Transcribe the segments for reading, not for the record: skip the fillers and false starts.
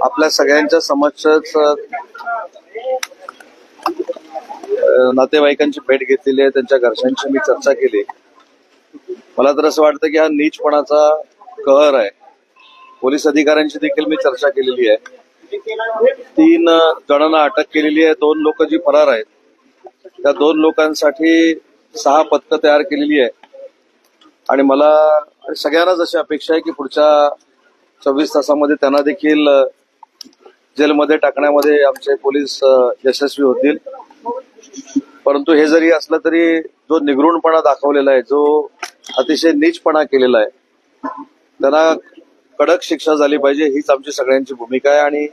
आपल्या सगळ्यांच्या समक्षच नातेवाईकांची भेट घेतलेली आहे, त्यांच्या घरच्यांशी मी चर्चा केली। मला तर असं वाटतं की हा नीचपणाचा कहर आहे। पोलीस अधिकाऱ्यांशी देखील मी चर्चा केलेली आहे। 3 जणांना अटक केलेली आहे। 2 लोक जी फरार आहेत त्या 2 लोकांसाठी 6 पथकं तयार केलेली आहे आणि मला सगळ्यांनाच अशी अपेक्षा आहे की पुढच्या 24 तासामध्ये त्यांना देखील जेलमध्ये टाकण्यामध्ये आमचे पोलीस यशस्वी होतील। परंतु हे जरी असलं तरी जो निगरूणपणा दाखवलेला आहे, जो अतिशय नीचपणा केलेला आहे, त्यांना कडक शिक्षा झाली पाहिजे हीच आमची सगळ्यांची भूमिका आहे। आणि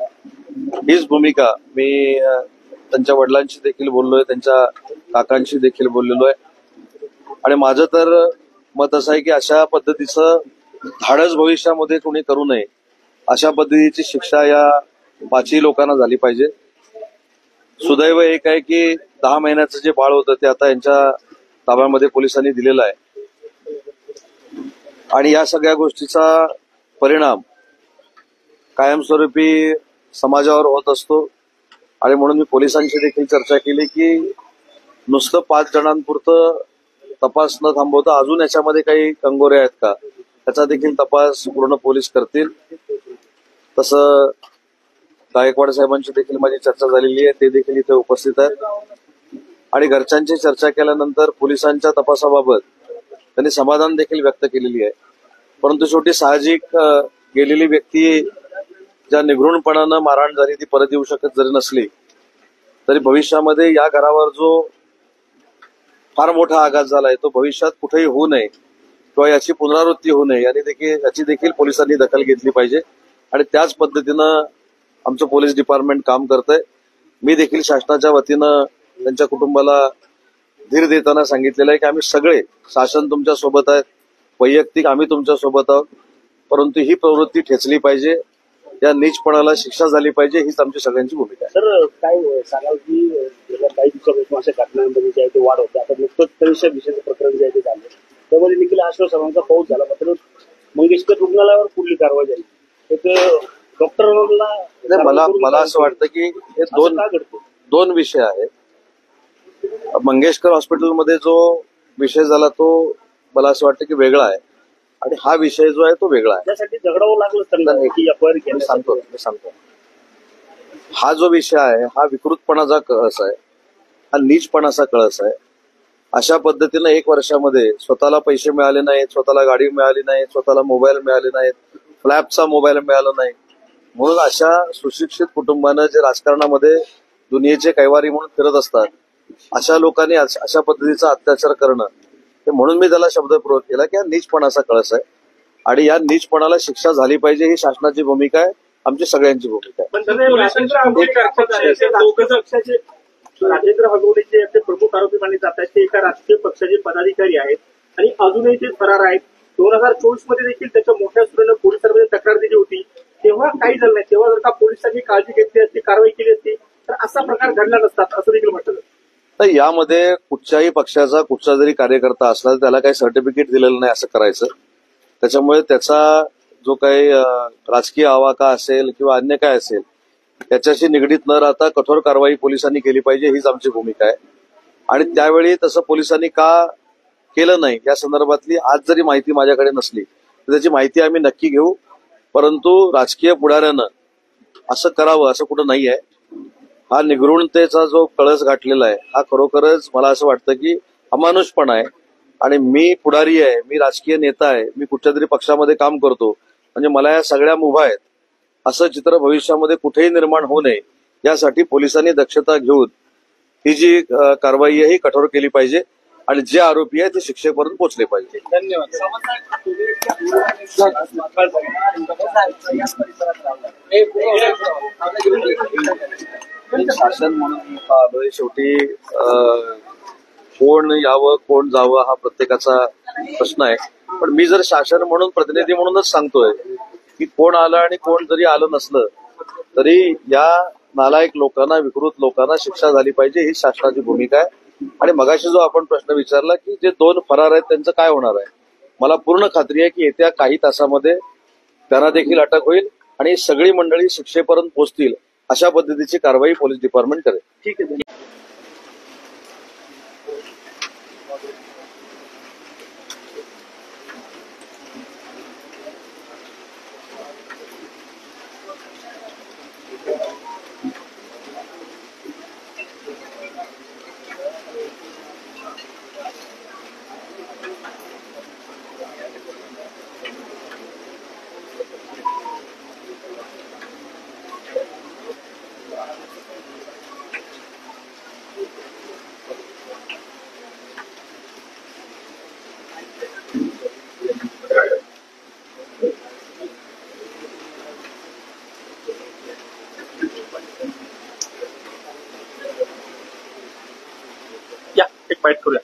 हीच भूमिका मी त्यांच्या वडिलांशी देखील बोललोय, त्यांच्या काकांशी देखील बोललेलो आहे। आणि माझं तर मत असं आहे की अशा पद्धतीचं धाडस भविष्यामध्ये कोणी करू नये। अशा पद्धतीची शिक्षा या 5ही लोकांना झाली पाहिजे। सुदैव एक आहे की 10 महिन्याचं जे बाळ होतं ते आता यांच्या ताब्यामध्ये पोलिसांनी दिलेलं आहे आणि या सगळ्या गोष्टीचा परिणाम कायमस्वरूपी समाजावर होत असतो। आणि म्हणून मी पोलिसांशी देखील चर्चा केली की नुसतं 5 जणांपुरतं तपास न थांबवता अजून याच्यामध्ये काही कंगोरे आहेत का त्याचा देखील तपास पूर्ण पोलीस करतील। तसं गायकवाड साहेबांची देखील माझी चर्चा झालेली आहे, ते देखील इथे उपस्थित आहेत। आणि घरच्यांची चर्चा केल्यानंतर पोलिसांच्या तपासाबाबत त्यांनी समाधान देखील व्यक्त केलेली आहे। परंतु शेवटी साहजिक गेलेली व्यक्ती ज्या निगरूणपणानं मारहाण झाली ती परत येऊ शकत जरी नसली तरी भविष्यामध्ये या घरावर जो फार मोठा आघात झालाय तो भविष्यात कुठेही होऊ नये किंवा याची पुनरावृत्ती होऊ नये याची देखील पोलिसांनी दखल घेतली पाहिजे। आणि त्याच पद्धतीनं आमचं पोलीस डिपार्टमेंट काम करतंय। मी देखील शासनाच्या वतीनं त्यांच्या कुटुंबाला धीर देताना सांगितलेलं आहे की आम्ही सगळे शासन तुमच्या सोबत आहे, वैयक्तिक आम्ही तुमच्या सोबत आहोत, परंतु ही प्रवृत्ती ठेचली पाहिजे, या नीचपणाला शिक्षा झाली पाहिजे हीच आमची सगळ्यांची भूमिका आहे। सर काय सांगाल की गेल्या काही दिवसापासून अशा घटनांमध्ये जे आहे ते वाढ होते। आता नुकतंच परीक्षा विषयाचं प्रकरण जे आहे ते झालं त्यामध्ये देखील आश्वासनांचा पाऊस झाला, मात्र मंगेशकर रुग्णालयावर पुढली कारवाई झाली। एक डॉक्टरांना मला असं वाटतं की हे दोन विषय आहेत। मंगेशकर हॉस्पिटलमध्ये जो विषय झाला तो मला असं वाटतं की वेगळा आहे आणि हा विषय जो आहे तो वेगळा आहे। त्यासाठी झगडावं लागलं त्यांना की अपवाद मी सांगतो हा जो विषय आहे हा विकृतपणाचा कळस आहे, हा नीचपणाचा कळस आहे। अशा पद्धतीनं 1 वर्षामध्ये स्वतःला पैसे मिळाले नाहीत, स्वतःला गाडी मिळाली नाही, स्वतःला मोबाईल मिळाले नाहीत, फ्लॅपचा मोबाईल मिळाला नाही, म्हणून अशा सुशिक्षित कुटुंबानं जे राजकारणामध्ये दुनियेचे कैवारी म्हणून फिरत असतात अशा लोकांनी अशा पद्धतीचा अत्याचार करणं हे म्हणून मी त्याला शब्दप्रयोग केला की हा नीचपणाचा कळस आहे आणि या नीचपणाला शिक्षा झाली पाहिजे ही शासनाची भूमिका आहे, आमची सगळ्यांची भूमिका आहे। राजेंद्र हगवणे जे ते प्रमुख आरोपी मानले जातात ते एका राजकीय पक्षाचे पदाधिकारी आहेत आणि अजूनही ते फरार आहेत। 2024 मध्ये देखील त्याच्या मोठ्या सुरानं पोलिसांमध्ये तक्रार दिली होती, तेव्हा काही झालं नाही। तेव्हा जर का पोलिसांनी काळजी घेतली असती, कारवाई केली असती तर असा प्रकार घडला नसतात असं देखील म्हटलं जातं। तर यामध्ये कुठच्याही पक्षाचा कुठचा जरी कार्यकर्ता असला तर त्याला काही सर्टिफिकेट दिलेलं नाही असं करायचं। त्याच्यामुळे त्याचा जो काही राजकीय आवाका असेल किंवा अन्य काय असेल त्याच्याशी निगडीत न राहता कठोर कारवाई पोलिसांनी केली पाहिजे हीच आमची भूमिका आहे। आणि त्यावेळी तसं पोलिसांनी का केलं नाही या संदर्भातली आज जरी माहिती माझ्याकडे नसली तर त्याची माहिती आम्ही नक्की घेऊ, परंतु राजकीय पुढाऱ्यानं असं करावं असं कुठं नाही आहे। हा निगरूणतेचा जो कळस गाठलेला आहे हा खरोखरच मला असं वाटतं की अमानुषपणा आहे। आणि मी पुढारी आहे, मी राजकीय नेता आहे, मी कुठच्या तरी पक्षामध्ये काम करतो म्हणजे मला या सगळ्या मुभा आहेत असं चित्र भविष्यामध्ये कुठेही निर्माण होऊ नये यासाठी पोलिसांनी दक्षता घेऊन ही जी कारवाई आहे ही कठोर केली पाहिजे आणि जे आरोपी आहे ते शिक्षेपर्यंत पोहोचले पाहिजे। धन्यवाद। शासन म्हणून आलोय, शेवटी कोण यावं कोण जावं हा प्रत्येकाचा प्रश्न आहे, पण मी जर शासन म्हणून प्रतिनिधी म्हणूनच सांगतोय की कोण आलं आणि कोण जरी आलं नसलं तरी या नालायक लोकांना विकृत लोकांना शिक्षा झाली पाहिजे ही शासनाची भूमिका आहे। आणि मगाशी जो आपण प्रश्न विचारला की जे 2 फरार आहेत त्यांचं काय होणार आहे, मला पूर्ण खात्री आहे की येत्या काही तासामध्ये त्यांना देखील अटक होईल आणि सगळी मंडळी शिक्षेपर्यंत पोहोचतील अशा पद्धतीची कारवाई पोलीस डिपार्टमेंट करेल. ठीक आहे. या एक बाईट करूया.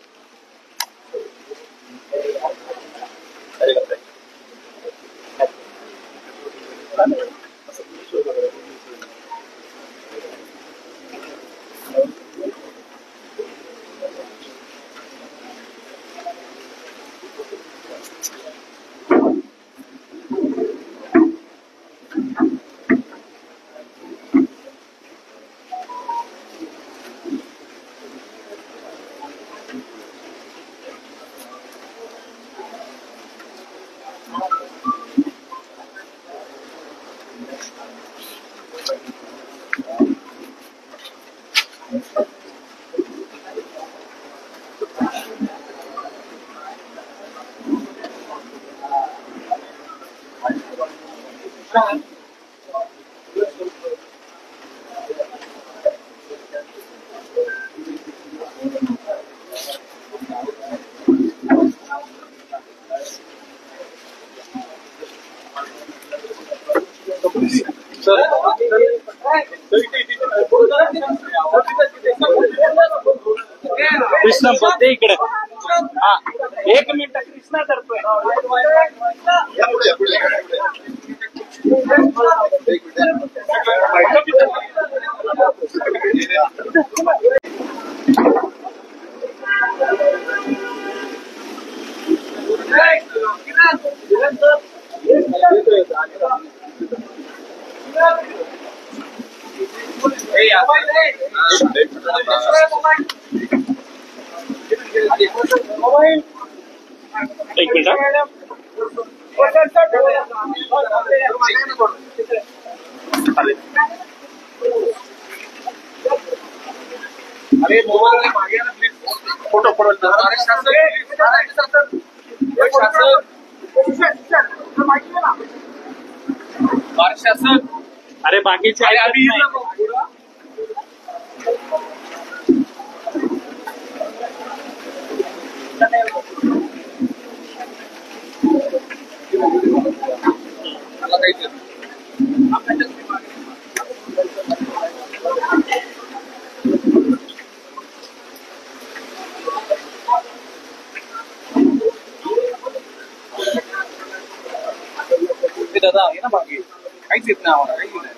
कृष्णा बद्दे इकडे. हा 1 मिनिट कृष्णा करतोय. एक मिनिट. अरे मोबाईल मागे ना प्लीज. Photo photo. अरे बाकीचे दादा आहे ना बाकी काहीच येत नाही आम्हाला.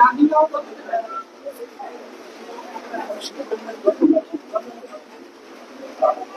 Thank you.